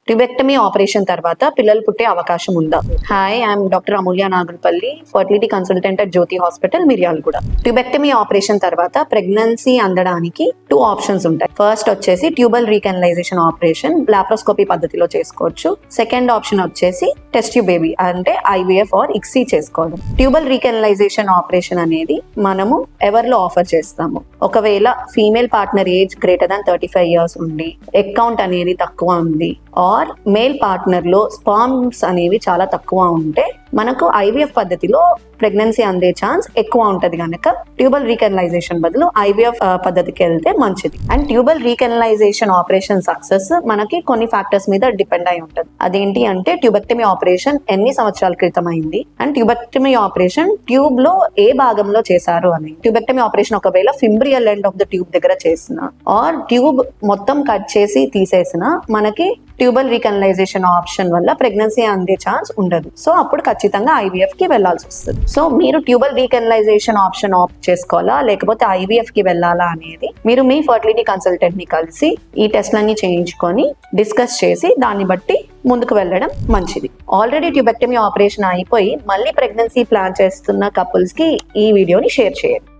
Tubectomy operation తర్వాత పిల్లలు పుట్టే అవకాశం ఉందా? Hi, I'm doctor Amulya Nagarpalli, fertility consultant at Jyothi hospital, Miryalaguda. Tubectomy operation తర్వాత ప్రెగ్నెన్సీ అందడానికి 2 ఆప్షన్స్ ఉంటాయి. ఫస్ట్ వచ్చేసి ట్యూబల్ రీకెనలైజేషన్ ఆపరేషన్ లాప్రోస్కోపీ పద్ధతిలో చేసుకోవచ్చు. సెకండ్ ఆప్షన్ వచ్చేసి టెస్ట్ ట్యూబ్ బేబీ అంటే IVF ఆర్ ICSI చేసుకోవడం. ట్యూబల్ రీకెనలైజేషన్ ఆపరేషన్ అనేది మనము ఎవరిలో ఆఫర్ చేస్తాము, ఒకవేళ female partner age greater than 35 years ఉండి ఎగ్ కౌంట్ అనేది తక్కువ ఉంది ఆర్ మేల్ పార్ట్నర్ లో స్పర్మ్స్ అనేవి చాలా తక్కువ ఉంటే మనకు IVF పద్ధతిలో ప్రెగ్నెన్సీ అందే ఛాన్స్ ఎక్కువ ఉంటది కనుక ట్యూబల్ రీకెనలైజేషన్ బదులు IVF పద్ధతికి వెళ్తే మంచిది. And tubal recanalization operation success మనకి కొన్ని ఫ్యాక్టర్స్ మీద డిపెండ్ అయి ఉంటది. అదేంటి అంటే ట్యూబెక్టమీ ఆపరేషన్ ఎన్ని సంవత్సరాల క్రితం అయింది అండ్ ట్యూబెక్టమీ ఆపరేషన్ ట్యూబ్ లో ఏ భాగంలో చేశారు అని. ట్యూబెక్టమీ ఆపరేషన్ ఒకవేళ ఫింబ్రియల్ ఎండ్ ఆఫ్ ద ట్యూబ్ దగ్గర చేసిన ఆర్ ట్యూబ్ మొత్తం కట్ చేసి తీసేసిన మనకి ట్యూబల్ రీకెనలైజేషన్ ఆప్షన్ వల్ల ప్రెగ్నెన్సీ అందే ఛాన్స్ ఉండదు. సో అప్పుడు ఖచ్చితంగా IVF కి వెళ్లాల్సి వస్తుంది. సో మీరు ట్యూబల్ రీకెనలైజేషన్ ఆప్షన్ ఆప్ట్ చేసుకోవాలా లేకపోతే IVF కి వెళ్ళాలా అనేది మీరు మీ ఫర్టిలిటీ కన్సల్టెంట్ ని కలిసి ఈ టెస్ట్లన్నీ చేయించుకొని డిస్కస్ చేసి దాన్ని బట్టి ముందుకు వెళ్ళడం మంచిది. ఆల్రెడీ ట్యూబెక్టమీ ఆపరేషన్ అయిపోయి మళ్ళీ ప్రెగ్నెన్సీ ప్లాన్ చేస్తున్న కపుల్స్ కి ఈ వీడియోని షేర్ చేయండి.